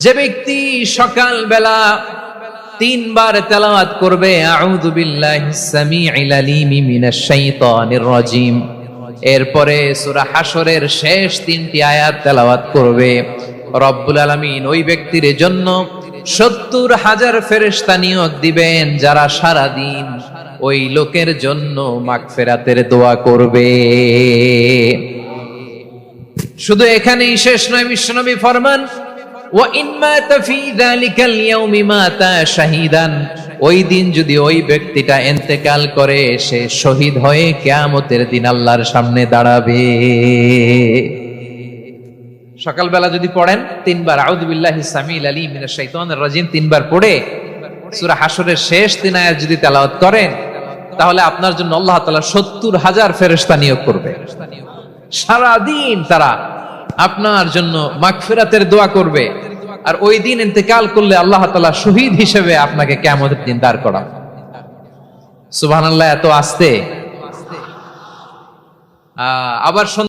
যে ব্যক্তি সকাল বেলা তিনবার তেলাওয়াত করবে আউযু বিল্লাহিস সামিউল আলিম মিনাশ শাইতানির রাজিম, এরপরে সূরা হাশরের শেষ তিনটি আয়াত তেলাওয়াত করবে, রব্বুল আলামিন ওই ব্যক্তির জন্য ৭০,০০০ ফেরেশতা নিয়োগ দিবেন যারা সারা দিন ওই লোকের জন্য মাগফিরাতের দোয়া করবে। শুধু এখানেই শেষ নয়, বিশ্বনবী ফরমান ওই দিন যদি ওই ব্যক্তিটা ইন্তেকাল করে, সে শহীদ হয়ে কিয়ামতের দিন আল্লাহর সামনে দাঁড়াবে। সকালবেলা যদি পড়েন তিনবার আউযু বিল্লাহিস সামিউল আলিম মিনাশ শাইতানির রাজিম তিনবার পড়ে সূরা হাশরের শেষ তিন আয়াত যদি তেলাওয়াত করেন, তাহলে আপনার জন্য আল্লাহ তাআলা ৭০,০০০ ফেরেশতা নিয়োগ করবে। সারা দিন তারা আপনার জন্য মাগফিরাতের দোয়া করবে, আর ওই দিন ইন্তেকাল করলে আল্লাহ তাআলা শহীদ হিসেবে আপনাকে কিয়ামতের দিন দাঁড় করাবেন। সুবহানাল্লাহ। এত আস্তে আবার